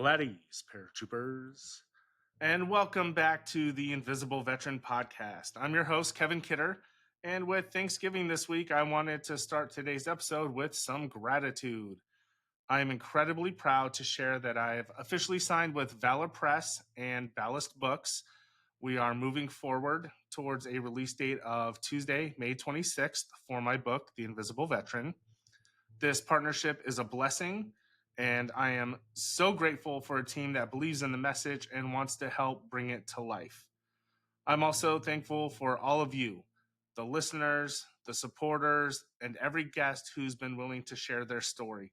Battle at ease, paratroopers. And welcome back to the Invisible Veteran Podcast. I'm your host, Kevin Kidder. And with Thanksgiving this week, I wanted to start today's episode with some gratitude. I am incredibly proud to share that I've officially signed with Valor Press and Ballast Books. We are moving forward towards a release date of Tuesday, May 26th for my book, The Invisible Veteran. This partnership is a blessing, and I am so grateful for a team that believes in the message and wants to help bring it to life. I'm also thankful for all of you, the listeners, the supporters, and every guest who's been willing to share their story.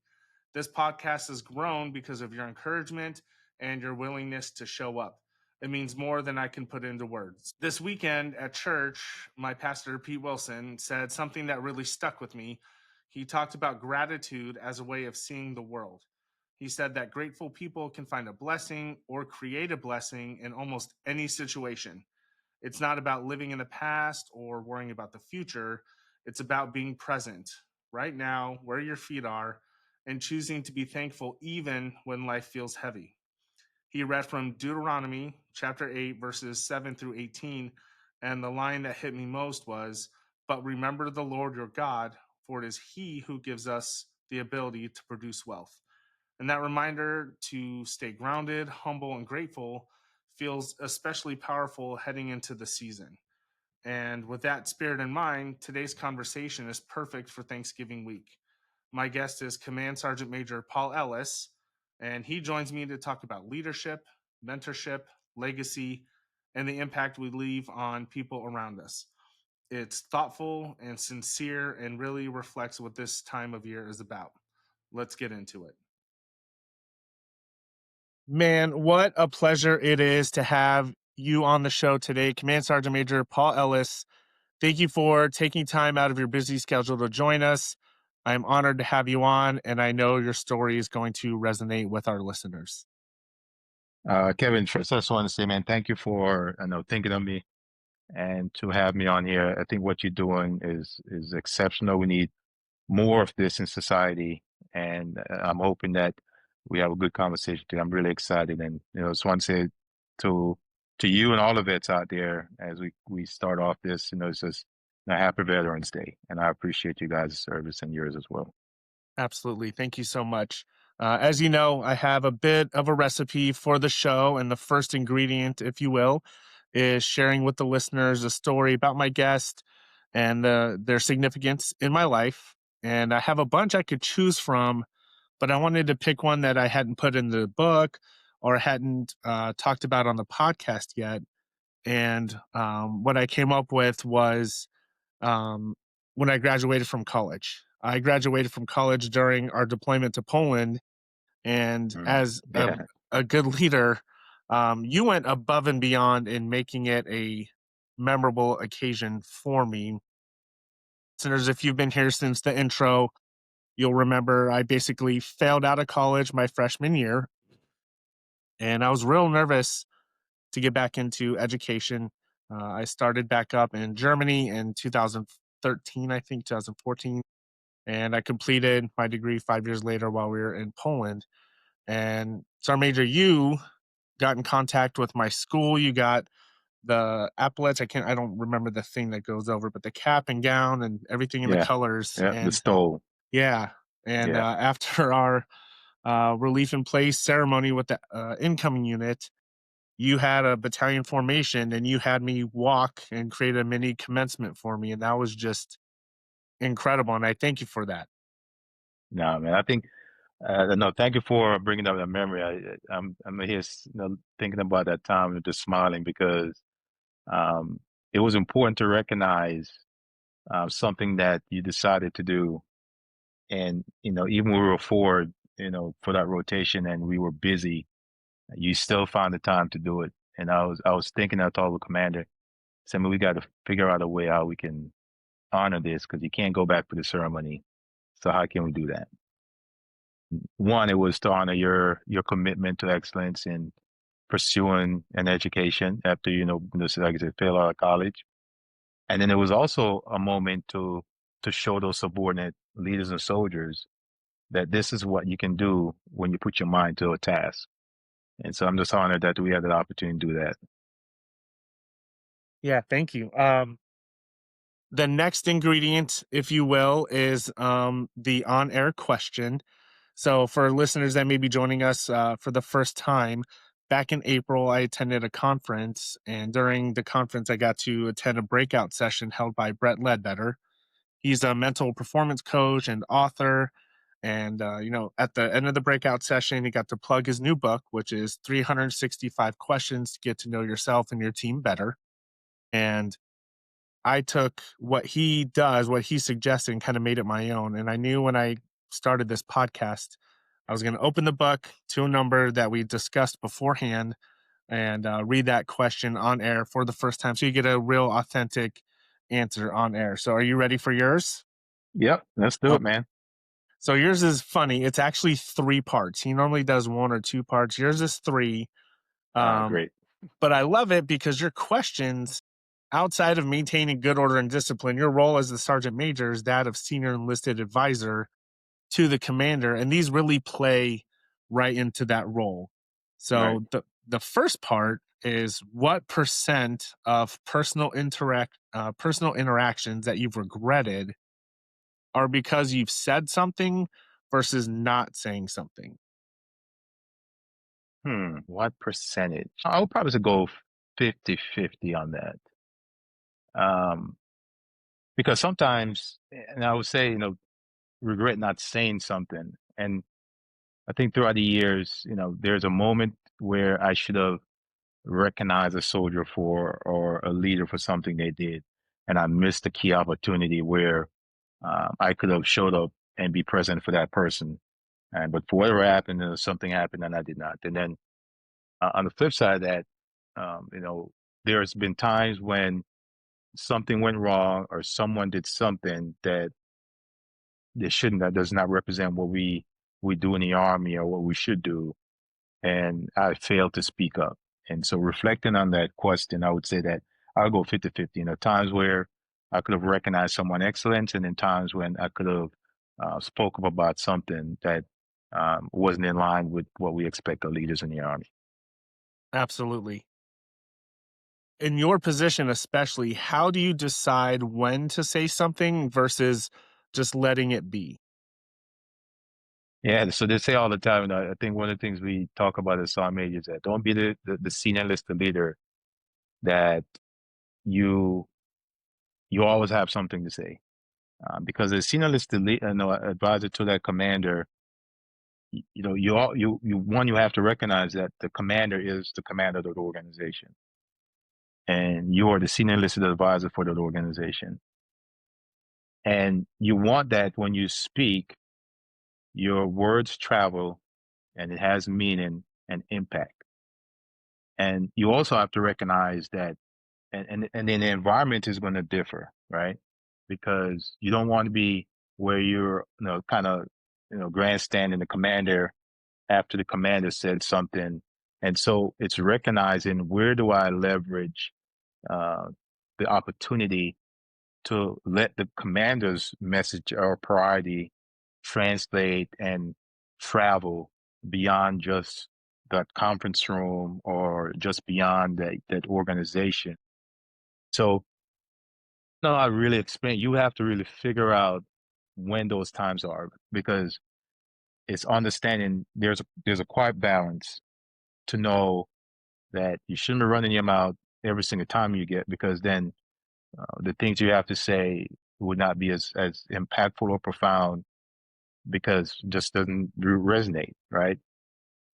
This podcast has grown because of your encouragement and your willingness to show up. It means more than I can put into words. This weekend at church, my pastor, Pete Wilson, said something that really stuck with me. He talked about gratitude as a way of seeing the world. He said that grateful people can find a blessing or create a blessing in almost any situation. It's not about living in the past or worrying about the future. It's about being present right now, where your feet are, and choosing to be thankful even when life feels heavy. He read from Deuteronomy chapter 8, verses 7 through 18, and the line that hit me most was, "But remember the Lord your God, for it is he who gives us the ability to produce wealth." And that reminder to stay grounded, humble, and grateful feels especially powerful heading into the season. And with that spirit in mind, today's conversation is perfect for Thanksgiving week. My guest is Command Sergeant Major Paul Ellis, and he joins me to talk about leadership, mentorship, legacy, and the impact we leave on people around us. It's thoughtful and sincere and really reflects what this time of year is about. Let's get into it. Man, what a pleasure it is to have you on the show today, Command Sergeant Major Paul Ellis. Thank you for taking time out of your busy schedule to join us. I'm honored to have you on, and I know your story is going to resonate with our listeners. Kevin, first I just want to say, man, thank you for thinking of me and to have me on here. I think what you're doing is exceptional. We need more of this in society, and I'm hoping that we have a good conversation today. I'm really excited, and just want to say to to you and all the vets out there as we start off this, it's just a happy Veterans Day, and I appreciate you guys' service and yours as well. Absolutely. Thank you so much. As you know, I have a bit of a recipe for the show, and the first ingredient, if you will, is sharing with the listeners a story about my guest and their significance in my life. And I have a bunch I could choose from, but I wanted to pick one that I hadn't put in the book or hadn't talked about on the podcast yet. And what I came up with was um, when I graduated from college. I graduated from college during our deployment to Poland, and Mm. as Yeah. a good leader, you went above and beyond in making it a memorable occasion for me. Listeners, if you've been here since the intro, you'll remember I basically failed out of college my freshman year, and I was real nervous to get back into education. I started back up in Germany in 2013, I think 2014, and I completed my degree 5 years later while we were in Poland. And Sergeant Major, you got in contact with my school. You got the epaulets. I don't remember the thing that goes over, but the cap and gown and everything in the Yeah. colors. Yeah. The And stole. yeah, and Yeah. after our relief in place ceremony with the incoming unit, you had a battalion formation and you had me walk and create a mini commencement for me. And that was just incredible. And I thank you for that. No, man. I think no. Thank you for bringing up that memory. I'm here, thinking about that time and just smiling because um, it was important to recognize something that you decided to do, and even when we were forward, for that rotation, and we were busy, you still found the time to do it. And I was thinking, I told the commander, said, "Man, we got to figure out a way how we can honor this because you can't go back for the ceremony. So how can we do that?" One, it was to honor your commitment to excellence in pursuing an education after just like I said, fail out of college, and then it was also a moment to show those subordinate leaders and soldiers that this is what you can do when you put your mind to a task. And so I'm just honored that we had that opportunity to do that. Yeah, thank you. The next ingredient, if you will, is the on-air question. So, for listeners that may be joining us for the first time, back in April, I attended a conference, and during the conference, I got to attend a breakout session held by Brett Ledbetter. He's a mental performance coach and author. And, at the end of the breakout session, he got to plug his new book, which is 365 Questions to Get to Know Yourself and Your Team Better. And I took what he does, what he suggested, and kind of made it my own. And I knew when I started this podcast, I was going to open the book to a number that we discussed beforehand and read that question on air for the first time. So you get a real authentic answer on air. So are you ready for yours? Yep, let's do Oh, it, man. so yours is funny. It's actually three parts. He normally does one or two parts. Yours is three. Um, Great. but I love it because your questions, outside of maintaining good order and discipline, your role as the sergeant major is that of senior enlisted advisor to the commander, and these really play right into that role. Right. So the first part is what percent of personal interactions that you've regretted are because you've said something versus not saying something. What percentage? I would probably go 50-50 on that. Um, because sometimes, and I would say, regret not saying something. And I think throughout the years, there's a moment where I should have recognized a soldier for or a leader for something they did. And I missed a key opportunity where I could have showed up and be present for that person. But for whatever happened, something happened and I did not. And then on the flip side of that, um, you know, there's been times when something went wrong or someone did something that they shouldn't, that does not represent what we do in the army or what we should do, and I failed to speak up. And so reflecting on that question, I would say that I'll go 50-50. Times where I could have recognized someone excellence, and then times when I could have spoke up about something that wasn't in line with what we expect of leaders in the army. Absolutely. In your position, especially, how do you decide when to say something versus just letting it be? Yeah, so they say all the time, and I think one of the things we talk about as sergeant majors is that don't be the senior enlisted leader that you you always have something to say. Because as senior enlisted advisor to that commander, you have to recognize that the commander is the commander of the organization, and you are the senior enlisted advisor for that organization. And you want that when you speak, your words travel, and it has meaning and impact. And you also have to recognize that, and then the environment is going to differ, right? Because you don't want to be where you're, kind of, grandstanding the commander after the commander said something. And so it's recognizing where do I leverage uh, the opportunity to let the commander's message or priority translate and travel beyond just that conference room or just beyond that organization. So, no, I really explain. You have to really figure out when those times are because it's understanding there's a quiet balance to know that you shouldn't be running your mouth every single time you get because then the things you have to say would not be as impactful or profound because it just doesn't resonate, right?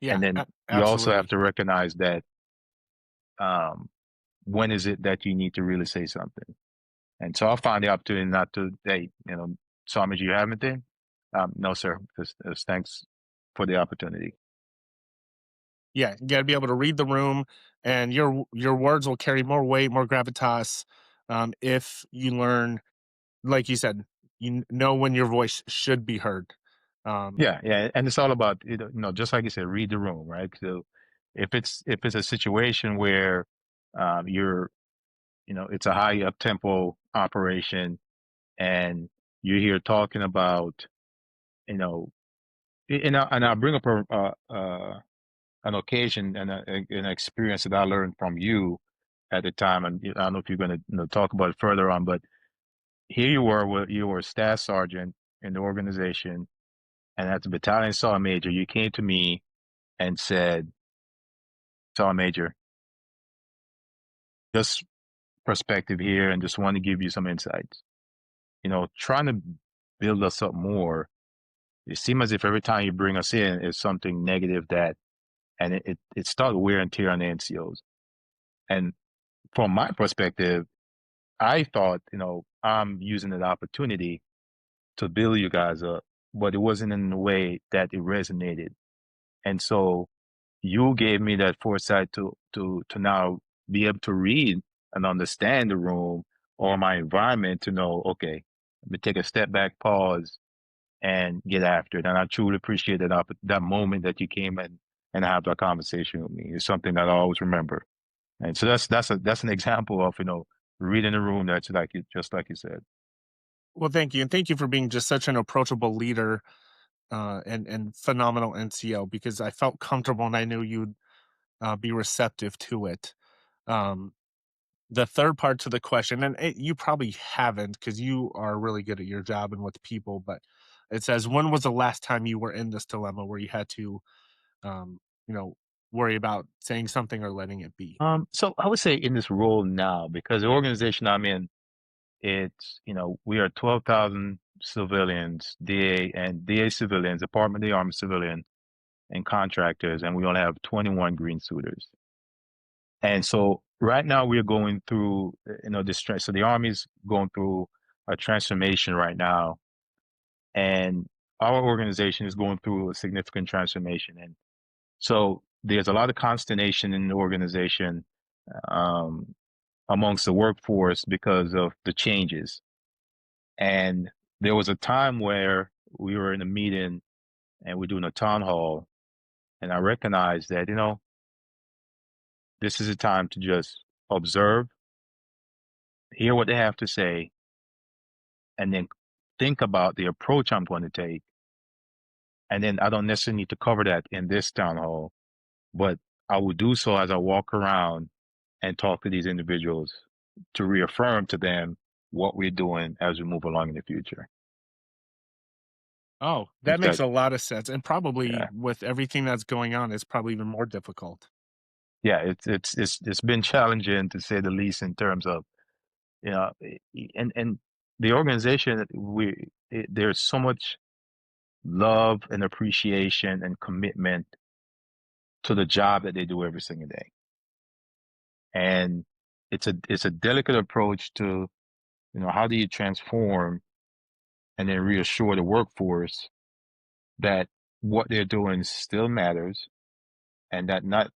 Yeah, And then you also have absolutely. to recognize that um, when is it that you need to really say something. And so I'll find the opportunity not to, hey, Swami, do you have anything? No, sir. Just thanks for the opportunity. Yeah, you got to be able to read the room, and your words will carry more weight, more gravitas, if you learn, like you said, know when your voice should be heard. Um, Yeah, yeah, and it's all about just like you said, read the room, right? So if it's a situation where you're it's a high up tempo operation and you're here talking about you know and I'll bring up an occasion and an experience that I learned from you at the time. And I don't know if you're going to talk about it further on, but here you were, you were a staff sergeant in the organization, and as a battalion sergeant major, you came to me and said, "Sergeant Major, just perspective here, and just want to give you some insights. Trying to build us up more. It seems as if every time you bring us in, it's something negative and it starts wear and tear on the NCOs. And from my perspective, I thought, I'm using the opportunity to build you guys up, but it wasn't in the way that it resonated. And so you gave me that foresight to now be able to read and understand the room or my environment to know, okay, let me take a step back, pause, and get after it. And I truly appreciate that moment that you came and have that conversation with me. It's something that I always remember. And so that's an example of, reading the room that's like you just like you said. Well, thank you, and thank you for being just such an approachable leader, and phenomenal NCO, because I felt comfortable and I knew you'd be receptive to it. Um, the third part to the question, and you probably haven't because you are really good at your job and with people, but it says, "When was the last time you were in this dilemma where you had to, um, you know, worry about saying something or letting it be?" So I would say in this role now, because the organization I'm in, it's, we are 12,000 civilians, DA civilians, Department of the Army civilian and contractors, and we only have 21 green suiters. And so right now we're going through, so the Army's going through a transformation right now, and our organization is going through a significant transformation. And so there's a lot of consternation in the organization, um, amongst the workforce because of the changes. And there was a time where we were in a meeting and we're doing a town hall, and I recognized that, this is a time to just observe, hear what they have to say, and then think about the approach I'm going to take. And then I don't necessarily need to cover that in this town hall, but I will do so as I walk around and talk to these individuals to reaffirm to them what we're doing as we move along in the future. Oh, that If makes that, a lot of sense, and probably yeah, with everything that's going on, it's probably even more difficult. yeah, it's been challenging to say the least in terms of, and the organization there's so much love and appreciation and commitment to the job that they do every single day. And it's a delicate approach to, how do you transform and then reassure the workforce that what they're doing still matters, and that not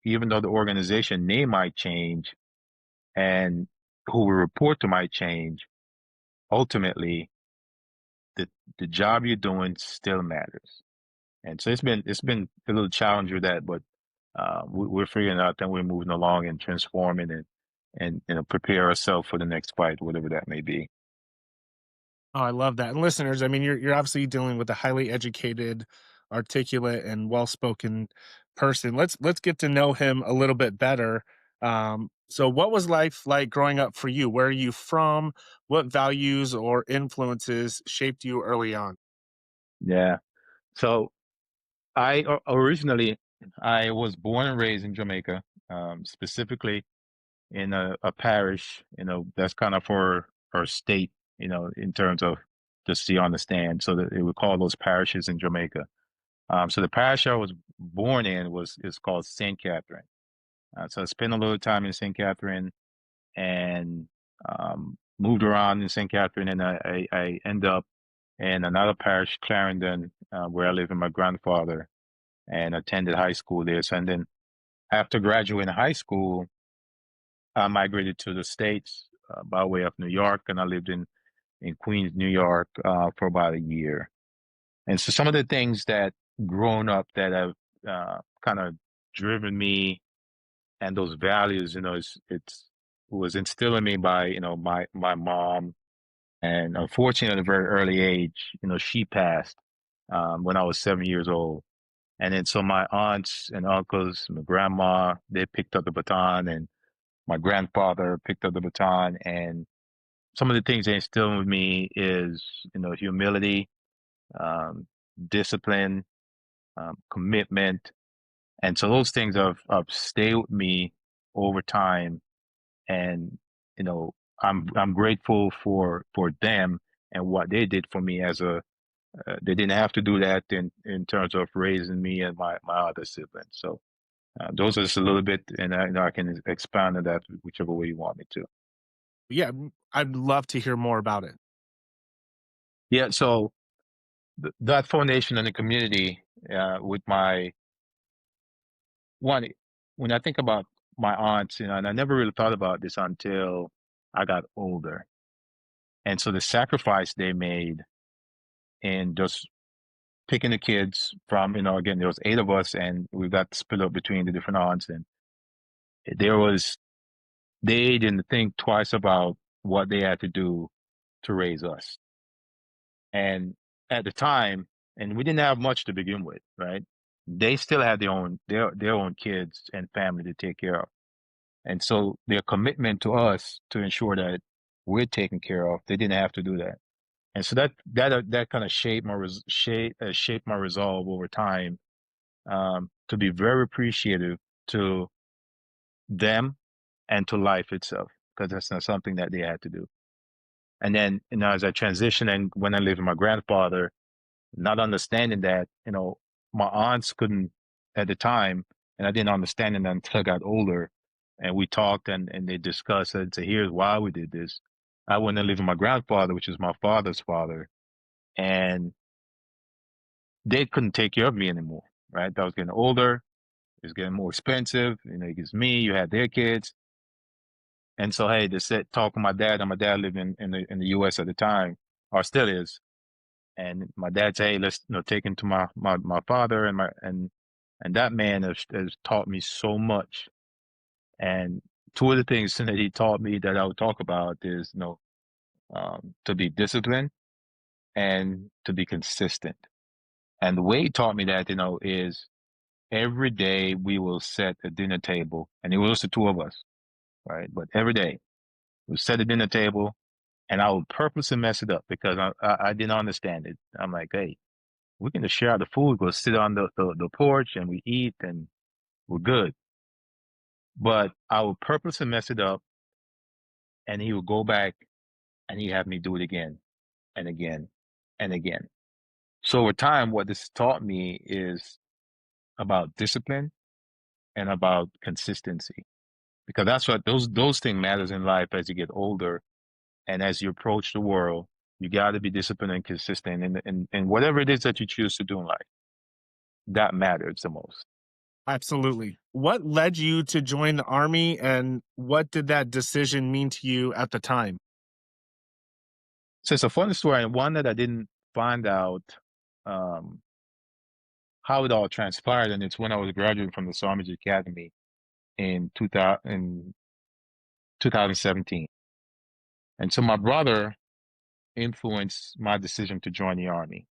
even though the organization name might change and who we report to might change, ultimately the the job you're doing still matters. And so it's been a little challenge with that, but we're figuring out that we're moving along and transforming and prepare ourselves for the next fight, whatever that may be. Oh, I love that. And listeners, I mean, you're obviously dealing with a highly educated, articulate, and well-spoken person. Let's get to know him a little bit better. So what was life like growing up for you? Where are you from? What values or influences shaped you early on? Yeah. So originally I was born and raised in Jamaica, specifically in a parish, that's kind of for our state, in terms of just so you understand. So that it would call those parishes in Jamaica. So the parish I was born in is called St. Catherine. So I spent a little time in St. Catherine and moved around in St. Catherine, and I end up in another parish, Clarendon, where I live with my grandfather, and attended high school there. So, and then after graduating high school, I migrated to the States by way of New York, and I lived in Queens, New York, for about a year. And so some of the things that grown up that have kind of driven me and those values, it's was instilled in me by, my mom. And unfortunately, at a very early age, she passed when I was 7 years old. And then so my aunts and uncles, my grandma, they picked up the baton, and my grandfather picked up the baton. And some of the things they instilled with me is, humility, um, discipline, commitment. And so those things have stayed with me over time. And, you know, I'm grateful for them and what they did for me they didn't have to do that in terms of raising me and my other siblings. So those are just a little bit, and I can expand on that whichever way you want me to. Yeah, I'd love to hear more about it. Yeah. So that foundation in the community, with my one, when I think about my aunts, and I never really thought about this until I got older. And so the sacrifice they made in just picking the kids from, again, there was 8 of us, and we got split up between the different aunts, and there was, they didn't think twice about what they had to do to raise us. And at the time, and we didn't have much to begin with, right? They still had their own kids and family to take care of. And so their commitment to us to ensure that we're taken care of, they didn't have to do that. And so that kind of shaped my resolve over time, to be very appreciative to them and to life itself, because that's not something that they had to do. And then, as I transitioned and when I lived with my grandfather, not understanding that, my aunts couldn't at the time, and I didn't understand it until I got older. And we talked, and they discussed it. So here's why we did this. I went and lived with my grandfather, which is my father's father, and they couldn't take care of me anymore. Right? I was getting older. It was getting more expensive. It's me. You had their kids, and so hey, they said talk to my dad, and my dad lived in the U.S. at the time, or still is. And my dad said, "Hey, let's take him to my father," and that man has taught me so much. And two of the things that he taught me that I would talk about is to be disciplined and to be consistent. And the way he taught me that is every day we will set a dinner table, and it was the two of us, right? But every day we set a dinner table, and I would purposely mess it up because I didn't understand it. I'm like, hey, we can just share the food, go sit on the porch and we eat and we're good. But I would purposely mess it up, and he would go back and he'd have me do it again and again and again. So over time, what this taught me is about discipline and about consistency, because that's what those things matters in life as you get older and as you approach the world. You got to be disciplined and consistent in whatever it is that you choose to do in life. That matters the most. Absolutely. What led you to join the Army, and what did that decision mean to you at the time? So it's a funny story, and one that I didn't find out um, how it all transpired. And it's when I was graduating from the Sergeant Major Academy in 2017. And so my brother influenced my decision to join the Army.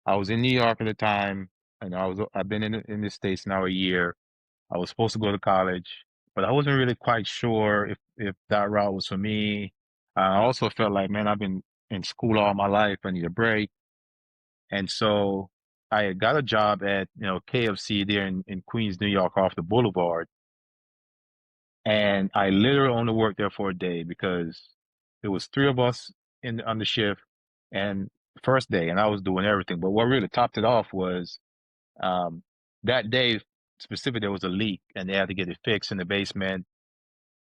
I was in New York at the time, and I've been in the States now a year. I was supposed to go to college, but I wasn't really quite sure if that route was for me. I also felt like, man, I've been in school all my life. I need a break. And so I had got a job at, KFC there in Queens, New York, off the Boulevard. And I literally only worked there for a day because it was 3 of us on the shift, and first day, and I was doing everything. But what really topped it off was, um, that day specifically, there was a leak and they had to get it fixed in the basement.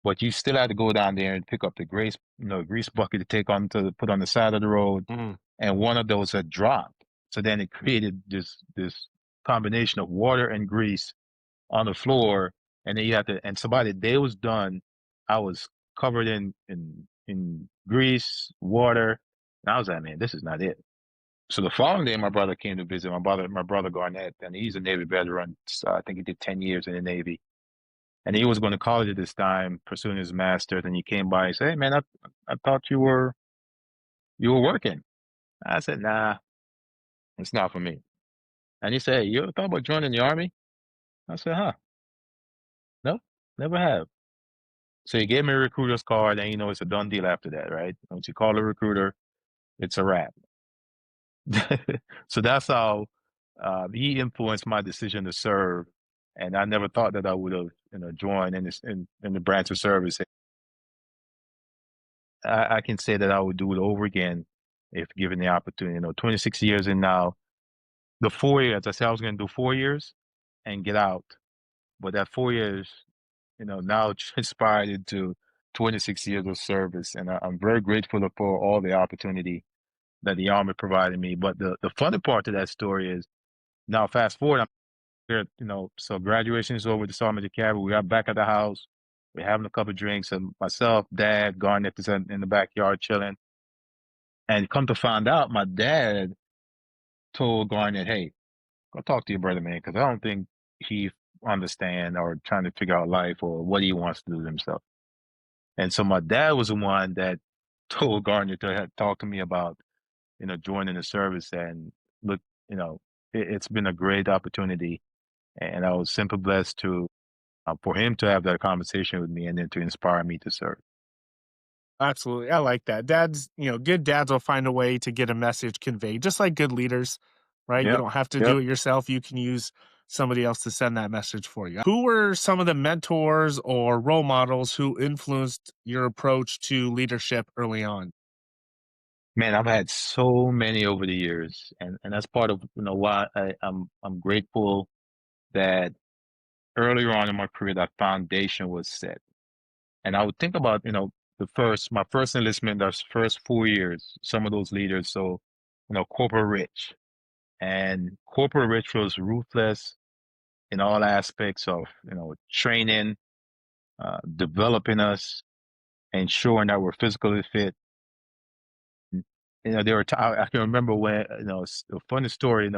But you still had to go down there and pick up the grease bucket to put on the side of the road, Mm, and one of those had dropped. So then it created this combination of water and grease on the floor, and then you have to. And so by the day it was done, I was covered in grease, water, and I was like, man, this is not it. So the following day, my brother came to visit. My brother Garnett, and he's a Navy veteran. So I think he did 10 years in the Navy, and he was going to college at this time, pursuing his master's. And he came by and said, "Hey, man, I thought you were working." I said, "Nah, it's not for me." And he said, "You ever thought about joining the army?" I said, "Huh, no, never have." So he gave me a recruiter's card, and it's a done deal after that, right? Once you call a recruiter, it's a wrap. So that's how he influenced my decision to serve, and I never thought that I would have, joined in the branch of service. I can say that I would do it over again if given the opportunity. 26 years in now, the 4 years, I said I was going to do 4 years and get out, but that 4 years, now transpired into 26 years of service, and I'm very grateful for all the opportunity that the Army provided me. But the funny part to that story is now fast forward, I'm here, so graduation is over, the Sergeant Major Cavalry. We are back at the house. We're having a couple of drinks, and myself, Dad, Garnet is in the backyard chilling. And come to find out, my dad told Garnet, "Hey, go talk to your brother, man, because I don't think he understand or trying to figure out life or what he wants to do himself." And so my dad was the one that told Gardner to talk to me about, joining the service. And look, it's been a great opportunity, and I was simply blessed to for him to have that conversation with me and then to inspire me to serve. Absolutely. I like that. Dads, good dads will find a way to get a message conveyed, just like good leaders, right? You Yep. don't have to do Yep. it yourself. You can use somebody else to send that message for you. Who were some of the mentors or role models who influenced your approach to leadership early on? Man, I've had so many over the years, and that's part of why I'm grateful that earlier on in my career that foundation was set. And I would think about, my first enlistment, those first 4 years, some of those leaders. So, Corporal Rich. And Corporal Rich was ruthless in all aspects of, training, developing us, ensuring that we're physically fit. There were I can remember when, it's a funny story,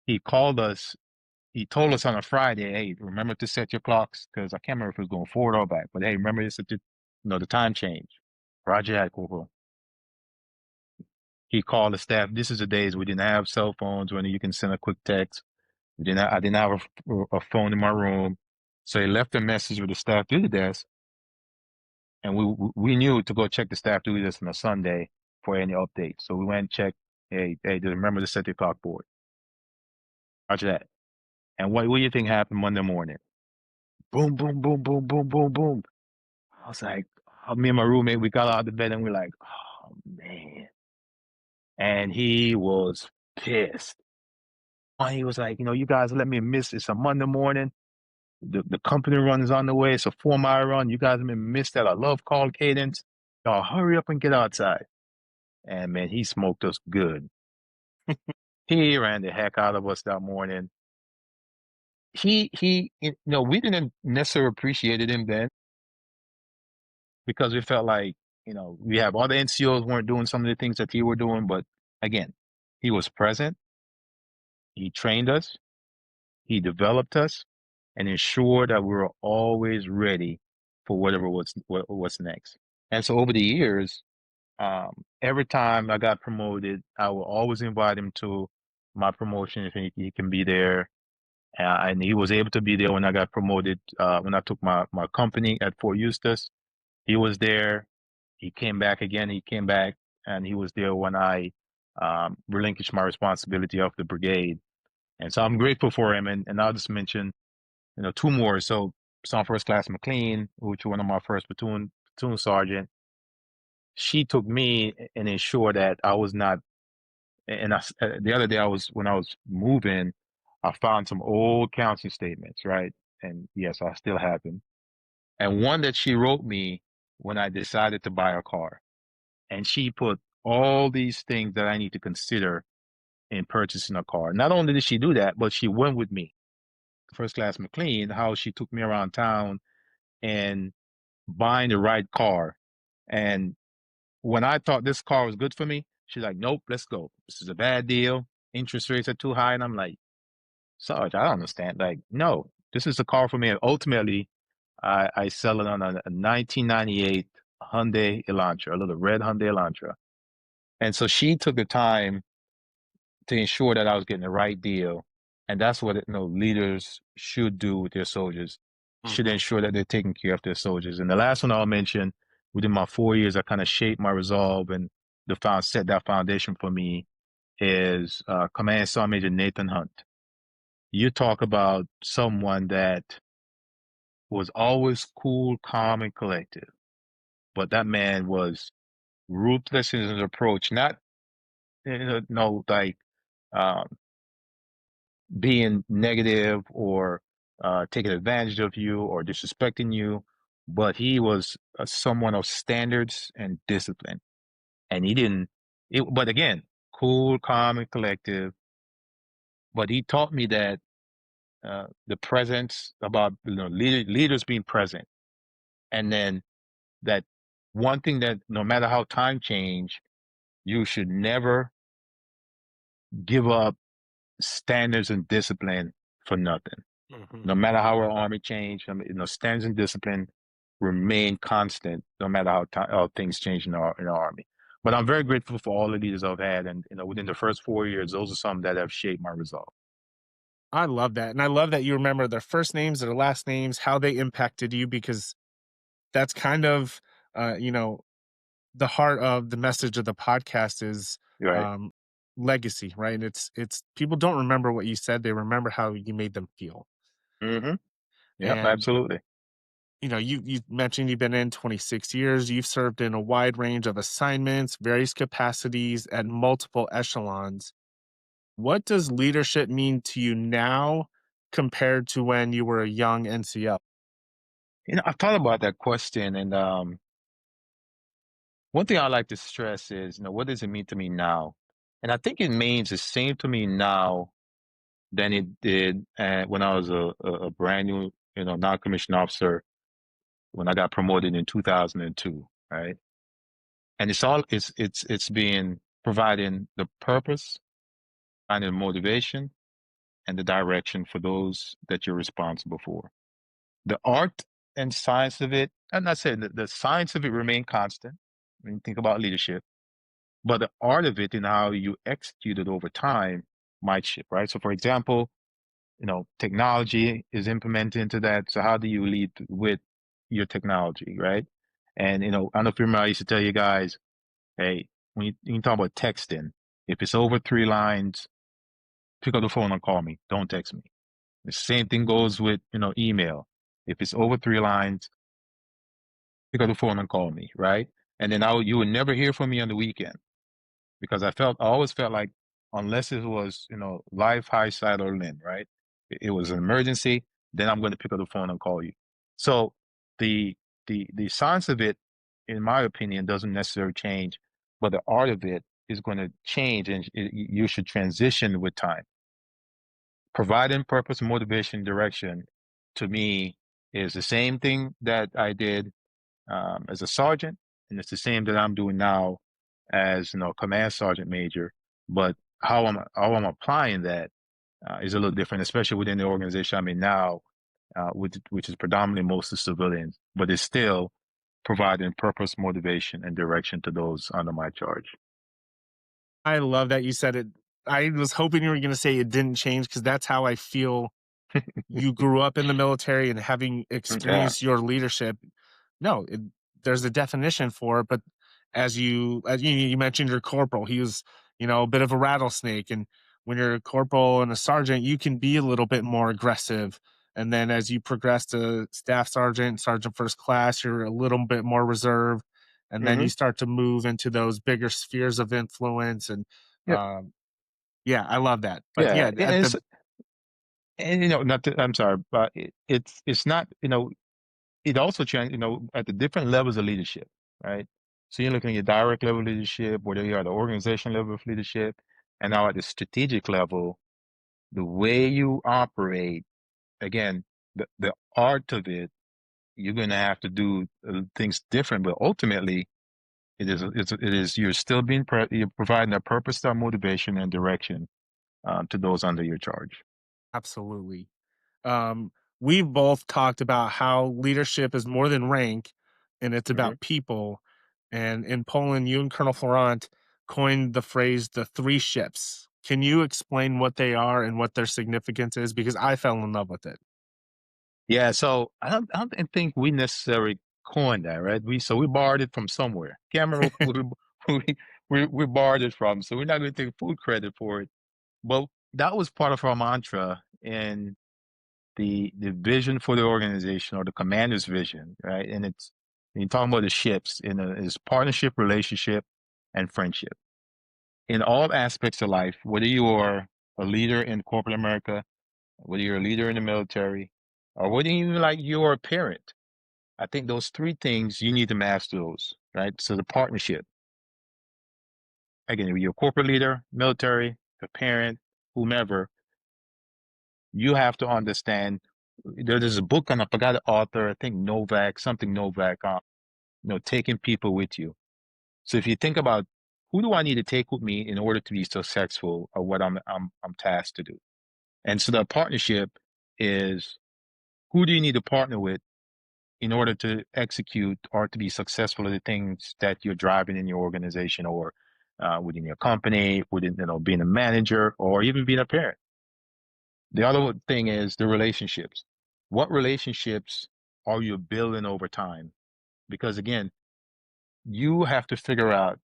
he called us, he told us on a Friday, "Hey, remember to set your clocks," because I can't remember if it was going forward or back, but hey, remember to set the time change. Roger that, Corporal. He called the staff. This is the days we didn't have cell phones when you can send a quick text. I didn't have a phone in my room. So he left a message with the staff duty desk, and we knew to go check the staff duty desk on a Sunday for any updates. So we went and checked. Hey, just remember to set your clock board. Roger that. And what do you think happened Monday morning? Boom, boom, boom, boom, boom, boom, boom. I was like, me and my roommate, we got out of bed and we're like, oh man. And he was pissed. He was like, you guys let me miss. It's a Monday morning. The company run is on the way. It's a 4 mile run. You guys let me miss that. I love call cadence. Y'all hurry up and get outside. And man, he smoked us good. He ran the heck out of us that morning. We didn't necessarily appreciate him then because we felt like, we have other NCOs weren't doing some of the things that he were doing. But again, he was present. He trained us. He developed us and ensured that we were always ready for whatever what's next. And so over the years, every time I got promoted, I will always invite him to my promotion if he can be there. And he was able to be there when I got promoted, when I took my company at Fort Eustis. He was there. He came back again. He came back and he was there when I relinquished my responsibility of the brigade. And so I'm grateful for him. And I'll just mention, two more. So some First Class McLean, which was one of my first platoon sergeant, she took me and ensured that I was not. And the other day when I was moving, I found some old counseling statements, right? And yes, I still have them. And one that she wrote me when I decided to buy a car, and she put all these things that I need to consider in purchasing a car. Not only did she do that, but she went with me. First Class McLean, how she took me around town and buying the right car. And when I thought this car was good for me, she's like, "Nope, let's go. This is a bad deal. Interest rates are too high." And I'm like, "Sarge, I don't understand. Like, no, this is the car for me." And ultimately, I sell it on a 1998 Hyundai Elantra, a little red Hyundai Elantra. And so she took the time to ensure that I was getting the right deal. And that's what leaders should do with their soldiers. Should Hmm. ensure that they're taking care of their soldiers. And the last one I'll mention, within my 4 years, I kind of shaped my resolve and set that foundation for me is Command Sergeant Major Nathan Hunt. You talk about someone that was always cool, calm, and collected, but that man was ruthless in his approach. Not no like um, being negative or taking advantage of you or disrespecting you, but he was someone of standards and discipline. And he didn't, but again, cool, calm, and collective. But he taught me that the presence about leaders being present, and then that one thing that no matter how time change, you should never give up standards and discipline for nothing. Hmm. No matter how our army changed, I mean, standards and discipline remain constant, no matter how things change in our army. But I'm very grateful for all the leaders I've had, and within the first 4 years, those are some that have shaped my resolve. I love that. And I love that you remember their first names, their last names, how they impacted you, because that's kind of, you know, the heart of the message of the podcast is Right? um, legacy, right? And it's people don't remember what you said; they remember how you made them feel. Mm-hmm. Yep, And absolutely. you mentioned you've been in 26 years. You've served in a wide range of assignments, various capacities, at multiple echelons. What does leadership mean to you now compared to when you were a young NCO? I've thought about that question, and one thing I like to stress is, what does it mean to me now? And I think it means the same to me now than it did when I was a brand new, non-commissioned officer when I got promoted in 2002, right? And it's being providing the purpose, finding motivation, and the direction for those that you're responsible for. The art and science of it, I'm not saying that the science of it remain constant when you think about leadership, but the art of it and how you execute it over time might shift, right? So for example, technology is implemented into that. So how do you lead with your technology, right? And I don't know if you remember, I used to tell you guys, hey, when you talk about texting, if it's over 3 lines, pick up the phone and call me. Don't text me. The same thing goes with, email. If it's over 3 lines, pick up the phone and call me, right? And then you would never hear from me on the weekend because I always felt like unless it was, life, high side or limb, right? It was an emergency, then I'm going to pick up the phone and call you. So the the science of it, in my opinion, doesn't necessarily change, but the art of it is going to change, and you should transition with time. Providing purpose, motivation, direction, to me, is the same thing that I did as a sergeant, and it's the same that I'm doing now as command sergeant major. But how I'm applying that is a little different, especially within the organization I'm in now, which is predominantly mostly civilians, but it's still providing purpose, motivation, and direction to those under my charge. I love that you said it. I was hoping you were going to say it didn't change, because that's how I feel. You grew up in the military and having Yeah. experienced your leadership. No, there's a definition for it, but as you mentioned your corporal, he was, a bit of a rattlesnake, and when you're a corporal and a sergeant, you can be a little bit more aggressive. And then as you progress to staff sergeant, sergeant first class, you're a little bit more reserved, and then Hmm. you start to move into those bigger spheres of influence. And Yeah. um, yeah, I love that. But Yeah. yeah, at the And not to, I'm sorry, but it's not, it also change, at the different levels of leadership, right? So you're looking at your direct level of leadership, whether you're at the organization level of leadership, and now at the strategic level, the way you operate, again, the art of it, you're going to have to do things different, but ultimately, you're still you're providing a purpose, motivation, and direction to those under your charge. absolutely. Um, we've both talked about how leadership is more than rank, and it's Hmm. about people. And in Poland, you and Colonel Florent coined the phrase the three ships. Can you explain what they are and what their significance is? Because I fell in love with it. Yeah, so I don't think we necessarily coined that, right? We borrowed it from somewhere. Can't remember who we borrowed it from, so we're not going to take full credit for it. But that was part of our mantra and the vision for the organization or the commander's vision, right? And it's when you're talking about the ships is partnership, relationship, and friendship in all aspects of life. Whether you are a leader in corporate America, whether you're a leader in the military, or whether you're a parent. I think those three things you need to master those, right? So the partnership, again, if you're a corporate leader, military, a parent, whomever, you have to understand. There's a book and I forgot the author. I think Novak, something Novak. Taking people with you. So if you think about who do I need to take with me in order to be successful or what I'm tasked to do, and so the partnership is who do you need to partner with in order to execute or to be successful at the things that you're driving in your organization or within your company, within being a manager or even being a parent. The other thing is the relationships. What relationships are you building over time? Because again, you have to figure out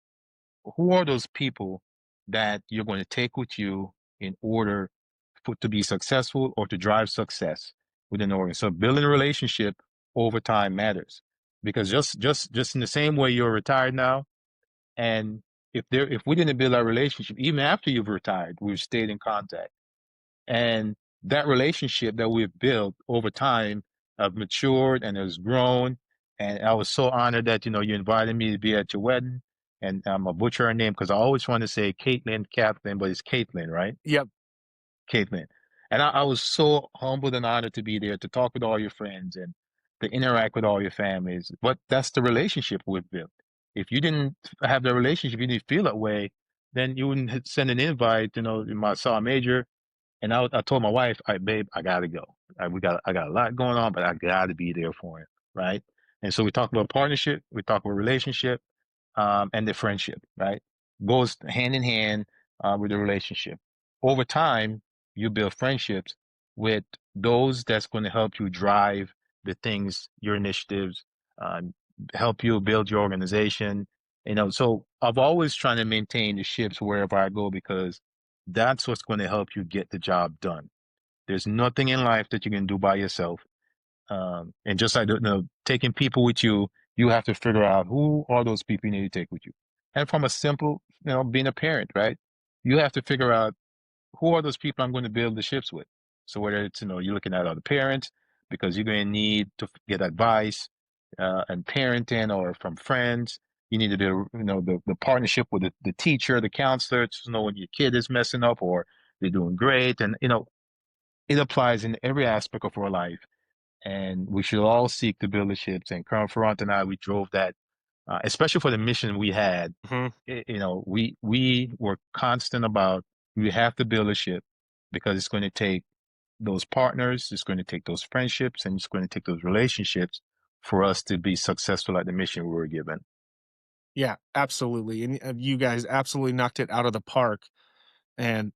who are those people that you're going to take with you in order to be successful or to drive success within the organization. So building a relationship over time matters because just in the same way you're retired now, and if we didn't build our relationship even after you've retired, we've stayed in contact, and that relationship that we've built over time have matured and has grown. And I was so honored that you invited me to be at your wedding. And I'm a butcher her name because I always want to say Caitlin, Kathleen, but it's Caitlin, right? Yep. Caitlin. And I was so humbled and honored to be there to talk with all your friends and to interact with all your families. But that's the relationship we've built. If you didn't have the relationship, you didn't feel that way, then you wouldn't send an invite, my Sergeant Major. And I told my wife, babe, I gotta go. I got a lot going on, but I gotta be there for him, right? And so we talk about partnership, we talk about relationship, and the friendship, right? Goes hand in hand with the relationship. Over time, you build friendships with those that's going to help you drive the things, your initiatives, um, help you build your organization. So I've always trying to maintain the ships wherever I go because that's what's going to help you get the job done. There's nothing in life that you can do by yourself. And just like taking people with you, you have to figure out who are those people you need to take with you. And from a simple, being a parent, right? You have to figure out who are those people I'm going to build the ships with. So whether it's, you're looking at other parents because you're going to need to get advice and parenting or from friends. You need to do, the partnership with the teacher, the counselor to know when your kid is messing up or they're doing great. And, it applies in every aspect of our life. And we should all seek to build the ships. And Colonel Ferrant and I, we drove that, especially for the mission we had. Hmm. We were constant about we have to build a ship because it's going to take those partners, it's going to take those friendships, and it's going to take those relationships for us to be successful at the mission we were given. Yeah, absolutely. And you guys absolutely knocked it out of the park. And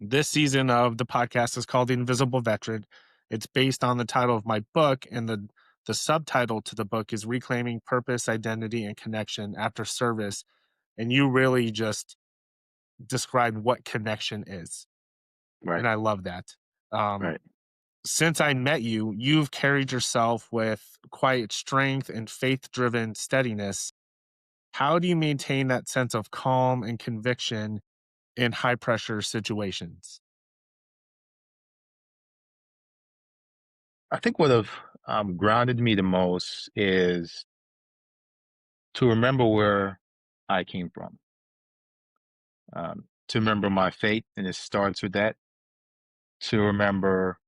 this season of the podcast is called The Invisible Veteran. It's based on the title of my book, and the subtitle to the book is Reclaiming Purpose, Identity, and Connection After Service. And you really just described what connection is. Right, And I love that. Um, right. since I met you, you've carried yourself with quiet strength and faith driven steadiness. How do you maintain that sense of calm and conviction in high pressure situations? I think what have grounded me the most is to remember where I came from, to remember my faith, and it starts with that, to remember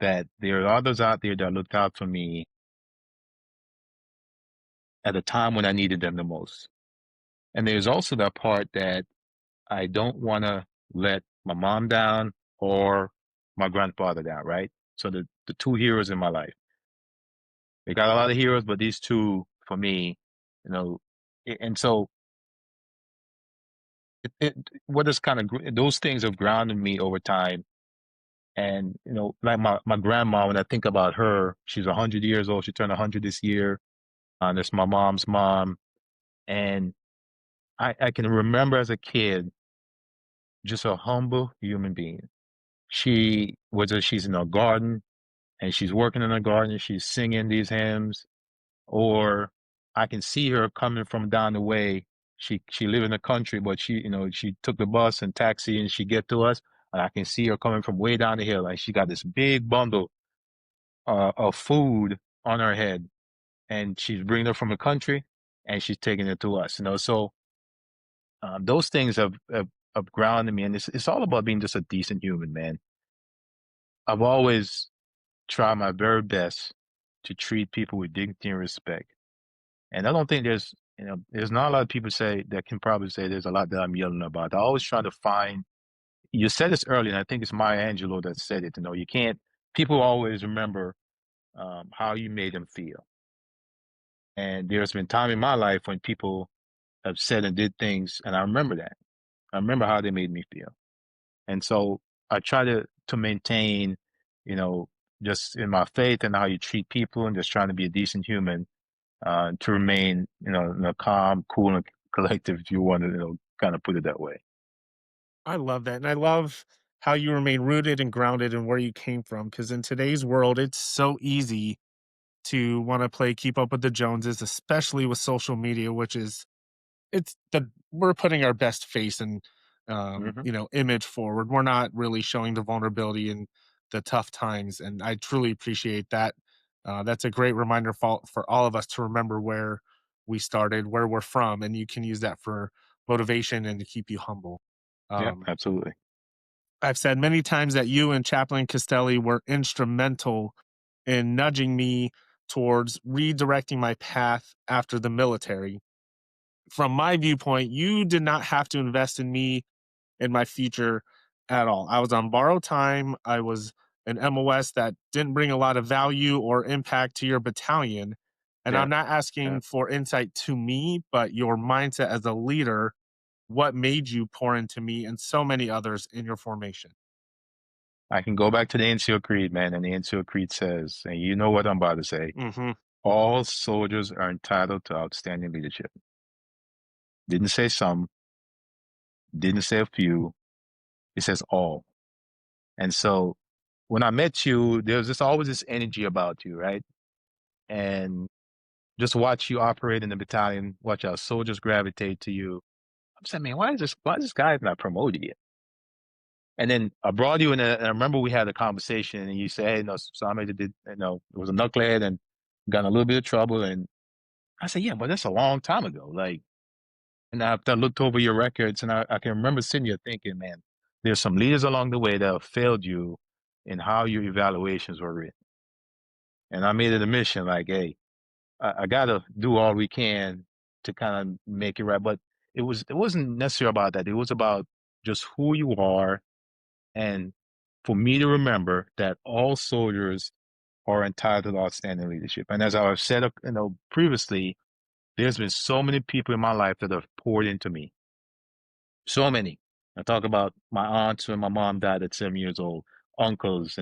that there are others out there that looked out for me at a time when I needed them the most. And there's also that part that I don't want to let my mom down or my grandfather down, right? So the two heroes in my life. They got a lot of heroes, but these two for me, you know, and so what is kind of those things have grounded me over time. And like my grandma, when I think about her, she's 100 years old. She turned 100 this year. That's my mom's mom, and I can remember as a kid, just a humble human being. Whether she's in her garden and she's working in her garden, she's singing these hymns, or I can see her coming from down the way. She live in the country, but she took the bus and taxi and she get to us, and I can see her coming from way down the hill, and she got this big bundle of food on her head, and she's bringing it from the country, and she's taking it to us. So those things have grounded me, and it's all about being just a decent human, man. I've always tried my very best to treat people with dignity and respect. And I don't think there's not a lot of people say that can probably say there's a lot that I'm yelling about. I always try to find, you said this earlier, and I think it's Maya Angelou that said it, you can't, people always remember how you made them feel. And there's been time in my life when people have said and did things, and I remember that. I remember how they made me feel. And so I try to maintain, you know, just in my faith and how you treat people and just trying to be a decent human, to remain, in a calm, cool, and collective, if you want to, kind of put it that way. I love that, and I love how you remain rooted and grounded in where you came from. Because in today's world, it's so easy to wanna play keep up with the Joneses, especially with social media, which is it's the we're putting our best face and, Hmm. image forward. We're not really showing the vulnerability and the tough times, and I truly appreciate that. That's a great reminder for all of us to remember where we started, where we're from, and you can use that for motivation and to keep you humble. Yeah, Um, absolutely. I've said many times that you and Chaplain Castelli were instrumental in nudging me towards redirecting my path after the military. From my viewpoint, you did not have to invest in me in my future at all. I was on borrowed time. I was an MOS that didn't bring a lot of value or impact to your battalion. And Yeah, I'm not yeah. asking for insight to me, but your mindset as a leader, what made you pour into me and so many others in your formation. I can go back to the NCO Creed, man, and the NCO Creed says, and you know what I'm about to say, Hmm. all soldiers are entitled to outstanding leadership. Didn't say some, didn't say a few, it says all. And so when I met you, there's just always this energy about you, right? And just watch you operate in the battalion, watch our soldiers gravitate to you. I'm saying, man, why is this guy not promoted yet? And then I brought you in, and I remember we had a conversation, and you said, hey, no, Sergeant did, it was a knucklehead and got in a little bit of trouble. And I said, yeah, but that's a long time ago. Like, and after I looked over your records, and I can remember sitting here thinking, man, there's some leaders along the way that have failed you in how your evaluations were written. And I made it a mission, like, hey, I gotta do all we can to kind of make it right. But it wasn't necessarily about that. It was about just who you are, and for me to remember that all soldiers are entitled to outstanding leadership. And as I've said, previously, there's been so many people in my life that have poured into me. So many. I talk about my aunts when my mom died at 7 years old, uncles,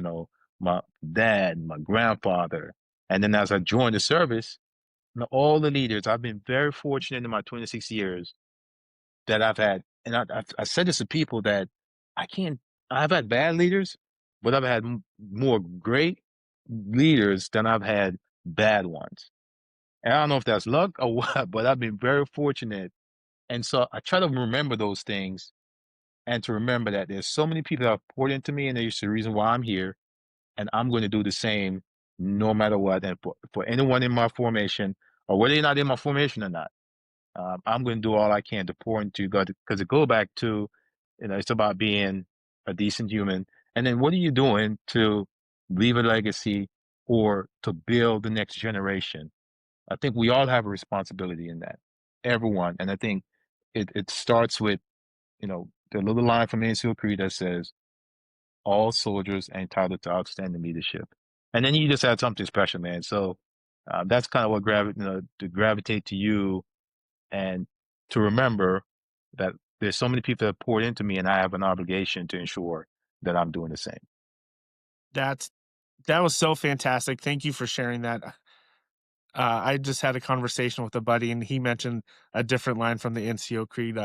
my dad, my grandfather. And then as I joined the service, all the leaders, I've been very fortunate in my 26 years that I've had. And I said this to people that I can't, I've had bad leaders, but I've had more great leaders than I've had bad ones. And I don't know if that's luck or what, but I've been very fortunate. And so I try to remember those things, and to remember that there's so many people that have poured into me, and there's the reason why I'm here. And I'm going to do the same no matter what. And for anyone in my formation, or whether you're not in my formation or not, I'm going to do all I can to pour into God, because it go back to, it's about being a decent human. And then what are you doing to leave a legacy or to build the next generation? I think we all have a responsibility in that, everyone. And I think it starts with, the little line from NCO Creed that says, all soldiers are entitled to outstanding leadership. And then you just add something special, man. So that's kind of to gravitate to you, and to remember that there's so many people that poured into me, and I have an obligation to ensure that I'm doing the same. That's that was so fantastic. Thank you for sharing that. I just had a conversation with a buddy, and he mentioned a different line from the NCO Creed.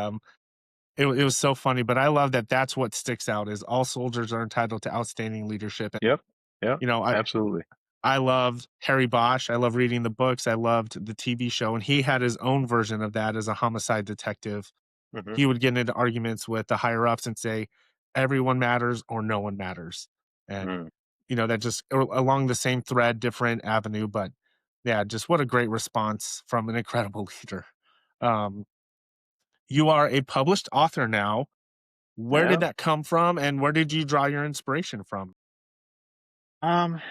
It was so funny, but I love that that's what sticks out is all soldiers are entitled to outstanding leadership. And, Yep. Yep. you know, Absolutely. I loved Harry Bosch. I love reading the books. I loved the TV show, and he had his own version of that as a homicide detective. Hmm. He would get into arguments with the higher ups and say, "Everyone matters or no one matters." And, Mm. that just along the same thread, different avenue, but yeah, just what a great response from an incredible leader. Um, you are a published author now. Where did Yeah. that come from, and where did you draw your inspiration from? Um,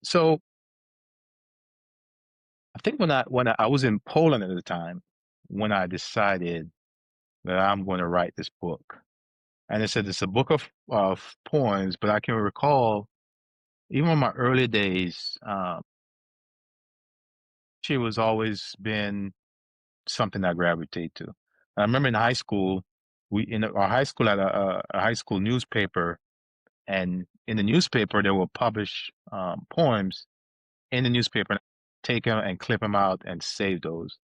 so I think when I was in Poland at the time, when I decided that I'm going to write this book, and it said it's a book of poems, but I can recall even in my early days, she was always been something I gravitate to. I remember in high school, we in our high school had a high school newspaper, and in the newspaper they will publish poems in the newspaper, and take them and clip them out and save those.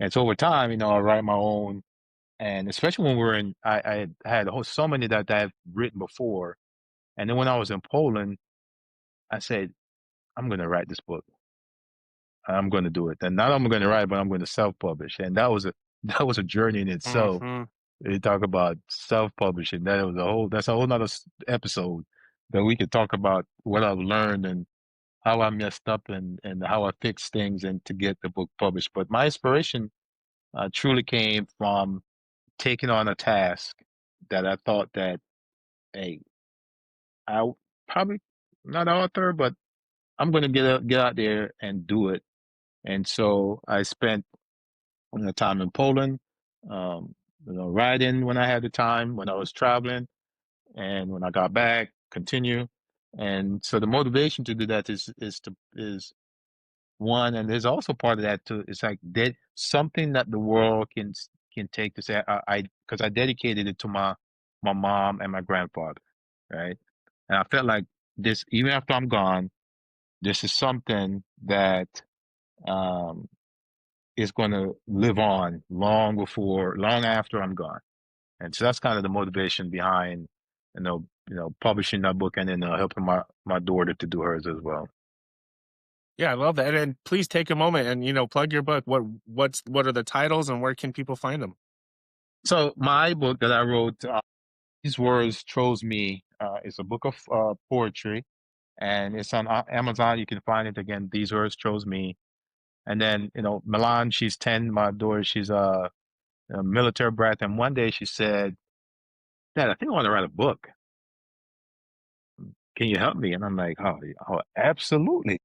And so over time, I write my own, and especially when we're in, I had so many that I've written before, and then when I was in Poland, I said, I'm going to write this book. I'm going to do it, and not I'm going to write, but I'm going to self-publish, and that was a that was a journey in itself. Mhm. You talk about self-publishing. That's a whole nother episode that we could talk about what I've learned and how I messed up and how I fixed things and to get the book published. But my inspiration truly came from taking on a task that I thought that, hey, probably not author, but I'm going to get out there and do it. And so I spent time in Poland, um, writing when I had the time, when I was traveling, and when I got back, continue. And so the motivation to do that is one, and there's also part of that too. It's like that something that the world can take to say I because I dedicated it to my mom and my grandfather, right? And I felt like this even after I'm gone, this is something that um is going to live on long after I'm gone. And so that's kind of the motivation behind publishing that book and then helping my daughter to do hers as well. Yeah, I love that, and please take a moment and, plug your book. What are the titles and where can people find them? So my book that I wrote, These Words Chose Me, is a book of poetry, and it's on Amazon. You can find it again. These Words Chose Me. And then, Milan, she's 10. My daughter, she's a military brat. And one day she said, Dad, I think I want to write a book. Can you help me? And I'm like, oh, absolutely.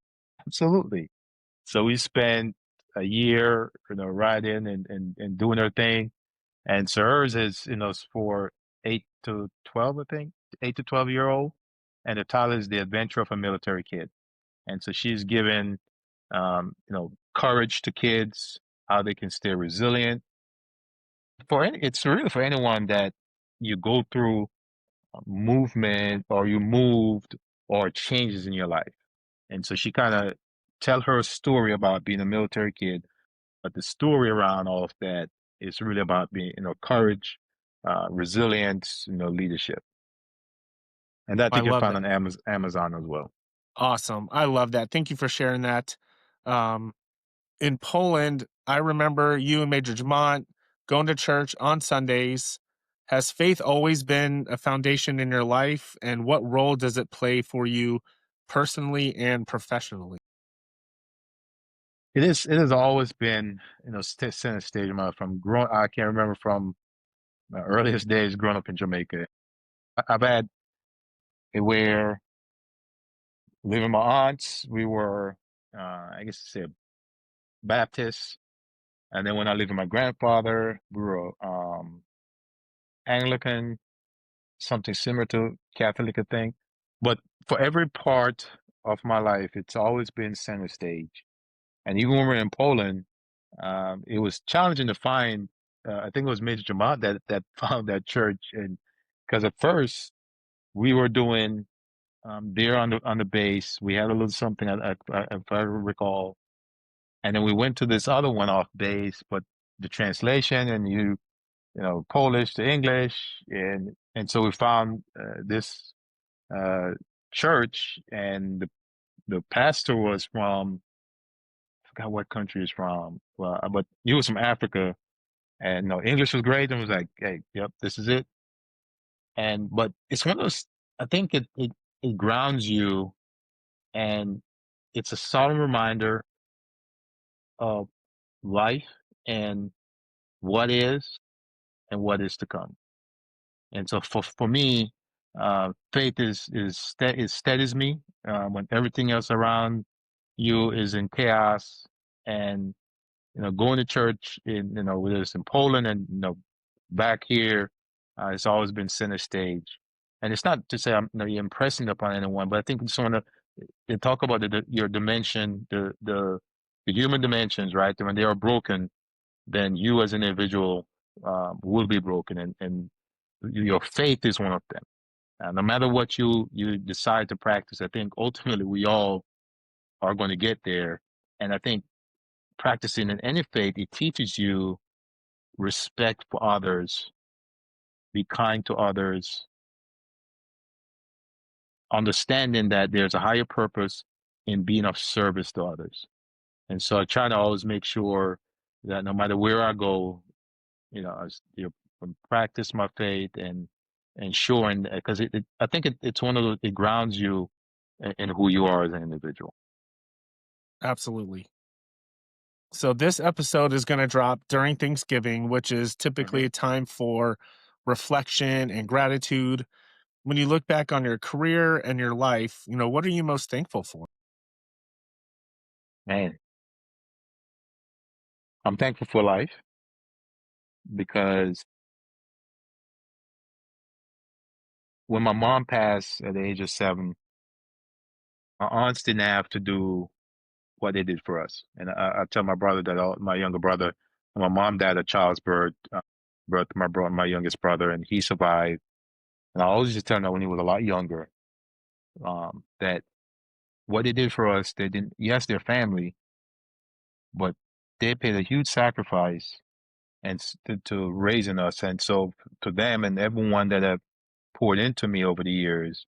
Absolutely. So we spent a year, writing and doing her thing. And so hers is for 8 to 12, I think, 8 to 12-year-old. And the title is The Adventure of a Military Kid. And so she's given, courage to kids, how they can stay resilient. It's really for anyone that you go through a movement or you moved or changes in your life. And so she kind of tell her story about being a military kid, but the story around all of that is really about being, courage, resilience, leadership. And that I you can love find that. on Amazon as well. Awesome. I love that. Thank you for sharing that. Um, in Poland, I remember you and Major Jamont going to church on Sundays. Has faith always been a foundation in your life, and what role does it play for you personally and professionally? It has always been, center stage of my life from growing. I can remember from my earliest days growing up in Jamaica. I've had it where living with my aunts, we were, I guess to say Baptists. And then when I lived with my grandfather, we were Anglican, something similar to Catholic, I think. But for every part of my life, it's always been center stage. And even when we were in Poland, it was challenging to find. I think it was Major Jamal that found that church, and because at first we were doing there on the base, we had a little something, if I recall, and then we went to this other one off base, but the translation and you know Polish to English, and so we found this uh, church, and the pastor was from I forgot what country he's from, well, but he was from Africa, and no English was great, and was like, hey, yep, this is it. And but it's one of those. I think it grounds you, and it's a solemn reminder of life and what is and what is to come. And so for me, faith is steadies me when everything else around you is in chaos, and you know going to church in whether it's in Poland and back here, it's always been center stage. And it's not to say I'm you're impressing upon anyone, but I think just want to talk about your dimension, the human dimensions, right? When they are broken, then you as an individual will be broken, and your faith is one of them. No matter what you decide to practice, I think ultimately we all are going to get there. And I think practicing in any faith, it teaches you respect for others, be kind to others, understanding that there's a higher purpose in being of service to others. And so I try to always make sure that no matter where I go, practice my faith and ensuring because I think it's one of those, it grounds you in who you are as an individual. Absolutely. So this episode is going to drop during Thanksgiving, which is typically Mhm. a time for reflection and gratitude. When you look back on your career and your life, what are you most thankful for? Man, I'm thankful for life because when my mom passed at the age of 7, my aunts didn't have to do what they did for us. And I tell my brother that my younger brother, my mom died at child's birth my youngest brother, and he survived. And I always just tell him that when he was a lot younger, that what they did for us, they didn't. Yes, they're family, but they paid a huge sacrifice and to raising us. And so to them and everyone that have poured into me over the years,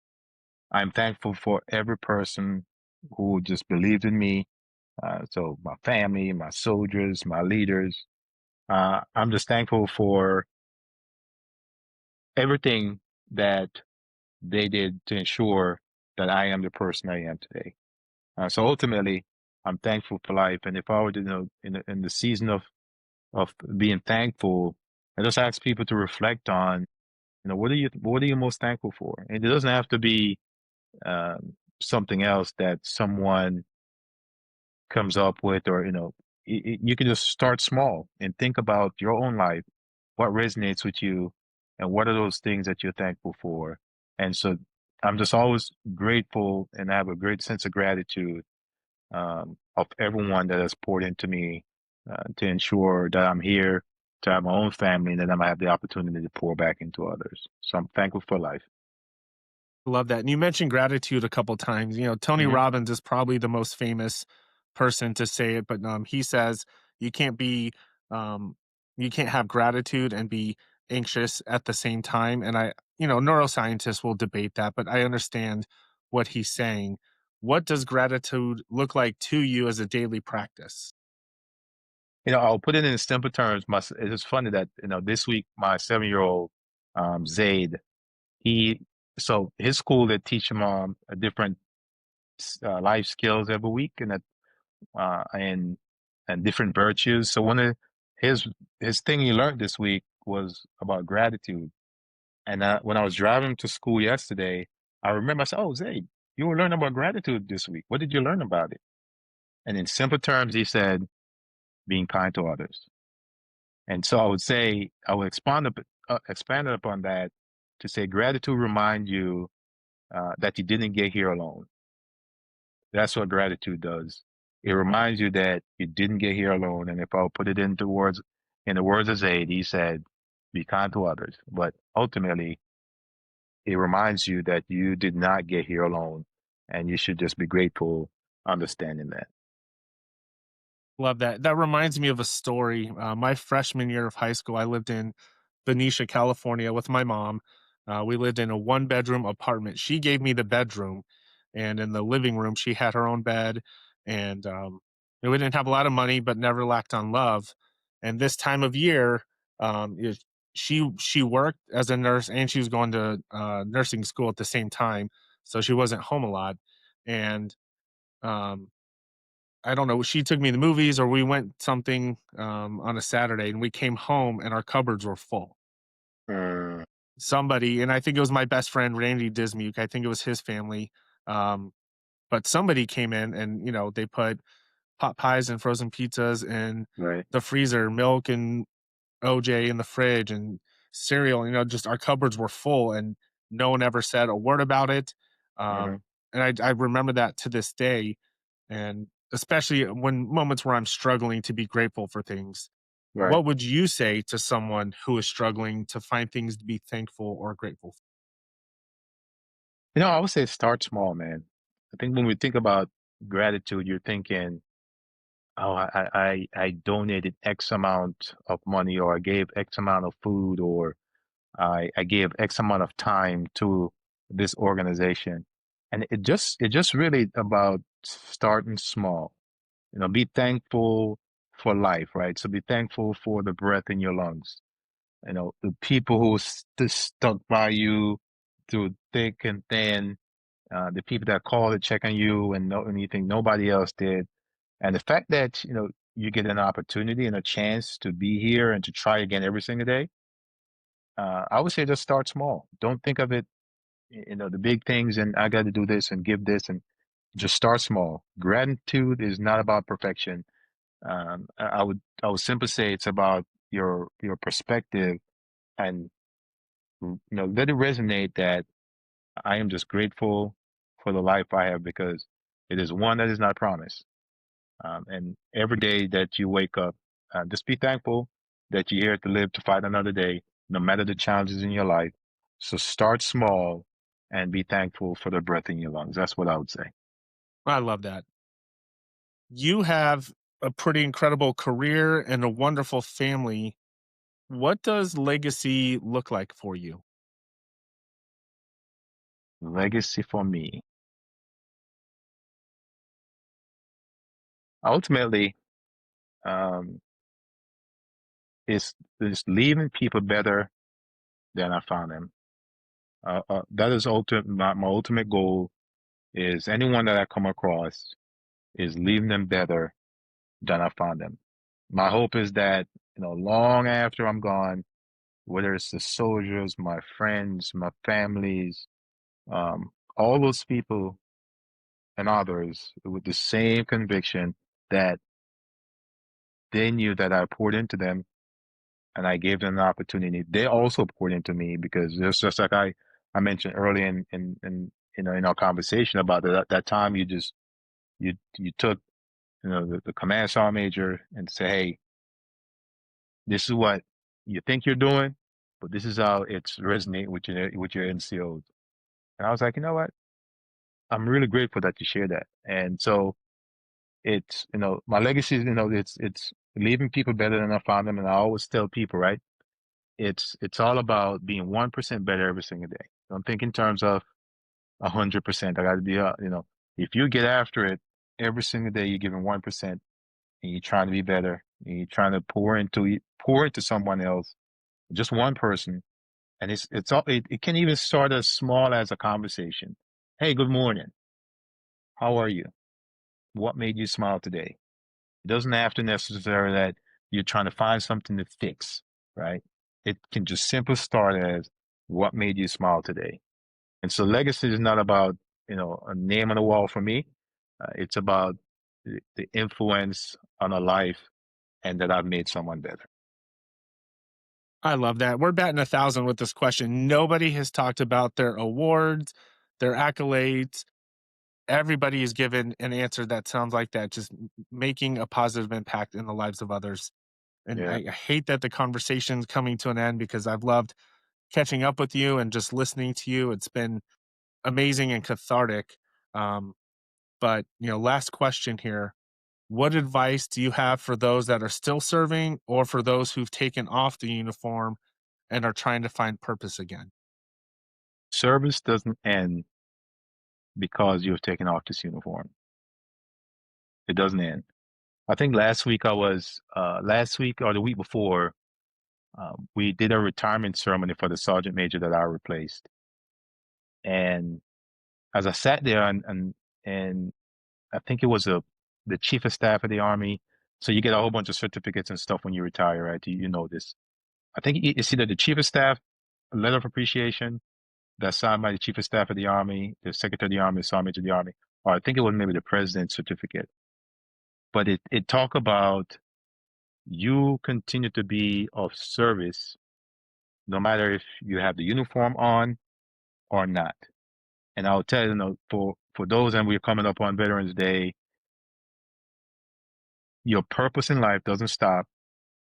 I'm thankful for every person who just believed in me. So my family, my soldiers, my leaders. I'm just thankful for everything that they did to ensure that I am the person I am today. So ultimately, I'm thankful for life. And if I were to, in the season of being thankful, I just ask people to reflect on, what are you most thankful for? And it doesn't have to be something else that someone comes up with, or you can just start small and think about your own life, what resonates with you, and what are those things that you're thankful for. And so I'm just always grateful, and I have a great sense of gratitude of everyone that has poured into me to ensure that I'm here, to have my own family, and that I might have the opportunity to pour back into others. So I'm thankful for life. Love that. And you mentioned gratitude a couple times. Tony Hmm. Robbins is probably the most famous person to say it, but he says you can't be um you can't have gratitude and be anxious at the same time. And neuroscientists will debate that, but I understand what he's saying. What does gratitude look like to you as a daily practice? I'll put it in simple terms. It's funny that this week my 7-year-old Zaid, he so his school they teach him a different life skills every week, and different virtues. So one of his his thing he learned this week was about gratitude. And when I was driving to school yesterday, I remember I said, "Oh, Zay, you were learning about gratitude this week. What did you learn about it?" And in simple terms, he said, "Being kind to others." And so I would say I would expand upon that to say gratitude remind you that you didn't get here alone. That's what gratitude does. It reminds you that you didn't get here alone. And if I'll put it into words In the words of Zayd, he said, be kind to others. But ultimately, it reminds you that you did not get here alone, and you should just be grateful, understanding that. Love that. That reminds me of a story. My freshman year of high school, I lived in Benicia, California with my mom. We lived in a one bedroom apartment. She gave me the bedroom, and in the living room, she had her own bed. And we didn't have a lot of money, but never lacked on love. And this time of year, she worked as a nurse and she was going to nursing school at the same time, so she wasn't home a lot. And um, I don't know, she took me to the movies or we went something, on a Saturday, and we came home and our cupboards were full. Mm, Somebody, and I think it was my best friend, Randy Dismuke, I think it was his family, um, but somebody came in and, they put pot pies and frozen pizzas in right. the freezer, milk and OJ in the fridge and cereal, just our cupboards were full and no one ever said a word about it. Hmm. And I remember that to this day. And especially when moments where I'm struggling to be grateful for things. Right. What would you say to someone who is struggling to find things to be thankful or grateful for? I would say start small, man. I think when we think about gratitude, you're thinking, oh, I donated X amount of money, or I gave X amount of food, or I gave X amount of time to this organization. And it just really about starting small. Be thankful for life, right? So be thankful for the breath in your lungs. The people who stuck by you through thick and thin, the people that called to check on you and know anything nobody else did. And the fact that, you get an opportunity and a chance to be here and to try again every single day, I would say just start small. Don't think of it, the big things and I got to do this and give this, and just start small. Gratitude is not about perfection. I would simply say it's about your perspective, and let it resonate that I am just grateful for the life I have, because it is one that is not promised. And every day that you wake up, just be thankful that you're here to live to fight another day, no matter the challenges in your life. So start small and be thankful for the breath in your lungs. That's what I would say. I love that. You have a pretty incredible career and a wonderful family. What does legacy look like for you? Legacy for me, ultimately, um, is leaving people better than I found them. That is my ultimate goal. Is anyone that I come across is leaving them better than I found them. My hope is that, long after I'm gone, whether it's the soldiers, my friends, my families, all those people and others with the same conviction that they knew that I poured into them and I gave them an opportunity. They also poured into me, because it's just like I mentioned earlier in our conversation about that time you took, the command sergeant major and say, hey, this is what you think you're doing, but this is how it's resonating with your NCOs. And I was like, you know what? I'm really grateful that you share that. And so it's, my legacy is, it's leaving people better than I found them. And I always tell people, right? It's all about being 1% better every single day. Don't think in terms of 100%. I got to be, if you get after it every single day, you're giving 1%, and you're trying to be better, and you're trying to pour into someone else, just one person. And it can even start as small as a conversation. Hey, good morning. How are you? What made you smile today? It doesn't have to necessarily that you're trying to find something to fix, right? It can just simply start as what made you smile today. And so legacy is not about, a name on the wall for me. It's about the influence on a life, and that I've made someone better. I love that. We're batting 1,000 with this question. Nobody has talked about their awards, their accolades. Everybody is given an answer that sounds like that, just making a positive impact in the lives of others. And Yeah. I hate that the conversation's coming to an end because I've loved catching up with you and just listening to you. It's been amazing and cathartic. Um, but last question here. What advice do you have for those that are still serving or for those who've taken off the uniform and are trying to find purpose again? Service doesn't end because you've taken off this uniform. It doesn't end. I think last week or the week before, we did a retirement ceremony for the sergeant major that I replaced. And as I sat there and I think it was the chief of staff of the army. So you get a whole bunch of certificates and stuff when you retire, right? You know this. I think it's either the chief of staff, a letter of appreciation that's signed by the chief of staff of the army, the secretary of the army, the sergeant major of the army, or I think it was maybe the president's certificate. But it talk about you continue to be of service no matter if you have the uniform on or not. And I'll tell you, for those, and we're coming up on Veterans Day, your purpose in life doesn't stop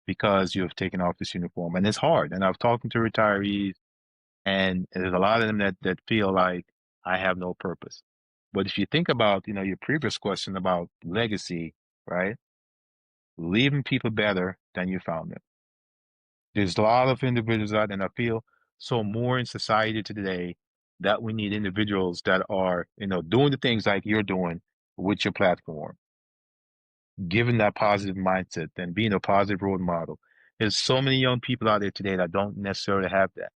because you have taken off this uniform. And it's hard. And I've talked to retirees, and there's a lot of them that feel like I have no purpose. But if you think about, your previous question about legacy, right? Leaving people better than you found them. There's a lot of individuals out, and I feel so more in society today that we need individuals that are, doing the things like you're doing with your platform, giving that positive mindset and being a positive role model. There's so many young people out there today that don't necessarily have that.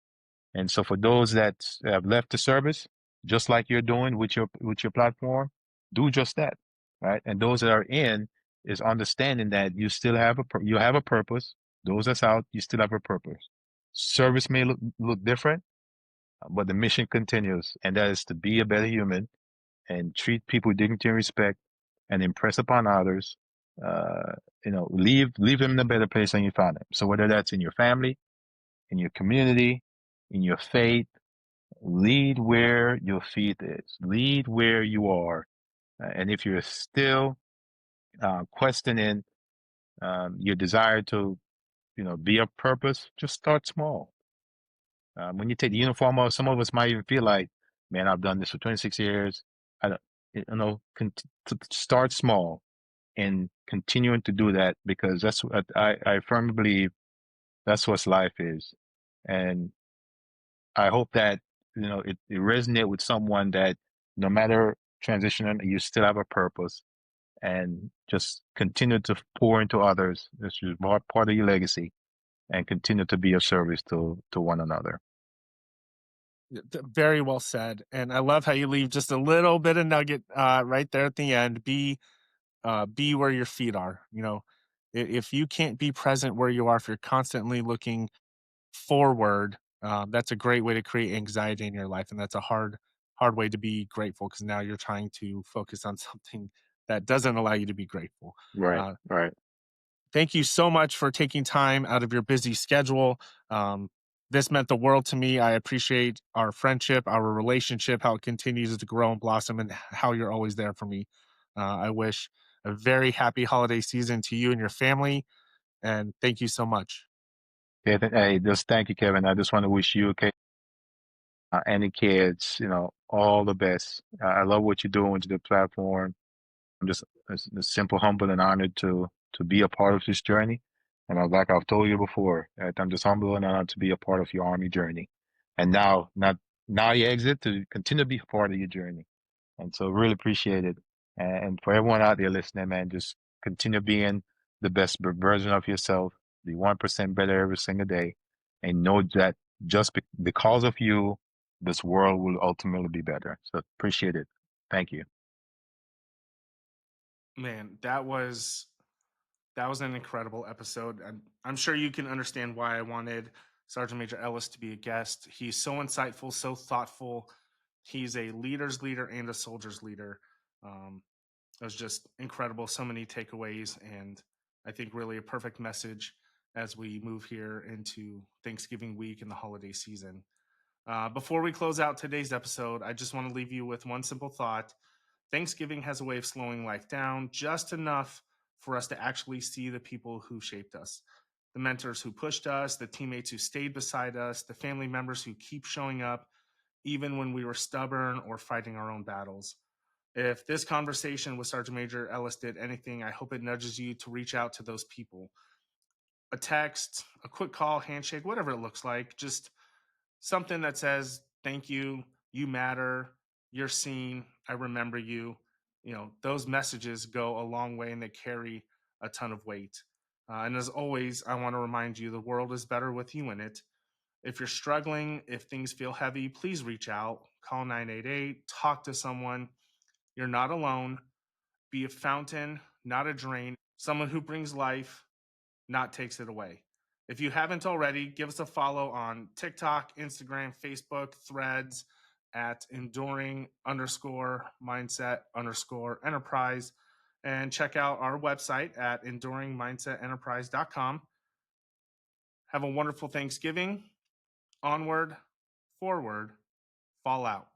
And so for those that have left the service, just like you're doing with your platform, do just that, right? And those that are in is understanding that you still have you have a purpose. Those that's out, you still have a purpose. Service may look different, but the mission continues, and that is to be a better human and treat people with dignity and respect and impress upon others. Leave them in a better place than you found them. So whether that's in your family, in your community, in your faith, lead where your faith is. Lead where you are. And if you're still questioning your desire to, be of purpose, just start small. When you take the uniform off, some of us might even feel like, man, I've done this for 26 years. I don't, to start small and continuing to do that because that's what I firmly believe that's what life is. And I hope that, it resonate with someone that no matter transitioning, you still have a purpose and just continue to pour into others. This is part of your legacy and continue to be of service to one another. Very well said. And I love how you leave just a little bit of nugget right there at the end. Be where your feet are. If you can't be present where you are, if you're constantly looking forward, that's a great way to create anxiety in your life, and that's a hard way to be grateful because now you're trying to focus on something that doesn't allow you to be grateful. Right, Uh, right. Thank you so much for taking time out of your busy schedule. Um, this meant the world to me. I appreciate our friendship, our relationship, how it continues to grow and blossom, and how you're always there for me. I wish a very happy holiday season to you and your family, and thank you so much. Yeah, hey, just thank you, Kevin. I just want to wish you, okay, and the kids, all the best. I love what you're doing with the platform. I'm just a simple, humble, and honored to be a part of this journey. And like I've told you before, that I'm just humble and honored to be a part of your army journey. And now you exit to continue to be a part of your journey. And so really appreciate it. And for everyone out there listening, man, just continue being the best version of yourself. Be 1% better every single day, and know that just because of you, this world will ultimately be better. So appreciate it. Thank you. Man, that was an incredible episode. I'm sure you can understand why I wanted Sergeant Major Ellis to be a guest. He's so insightful, so thoughtful. He's a leader's leader and a soldier's leader. Um, it was just incredible. So many takeaways, and I think really a perfect message as we move here into Thanksgiving week and the holiday season. Before we close out today's episode, I just want to leave you with one simple thought. Thanksgiving has a way of slowing life down just enough for us to actually see the people who shaped us. the mentors who pushed us, the teammates who stayed beside us, the family members who keep showing up, even when we were stubborn or fighting our own battles. If this conversation with Sergeant Major Ellis did anything, I hope it nudges you to reach out to those people. A text, a quick call, handshake, whatever it looks like, just something that says, thank you, you matter, you're seen, I remember you. Those messages go a long way and they carry a ton of weight. And as always, I want to remind you the world is better with you in it. If you're struggling, if things feel heavy, please reach out, call 988, talk to someone. You're not alone. Be a fountain, not a drain, someone who brings life, not takes it away. If you haven't already, give us a follow on TikTok, Instagram, Facebook, Threads at enduring underscore mindset underscore enterprise. And check out our website at enduringmindsetenterprise.com. Have a wonderful Thanksgiving. Onward, forward, fall out.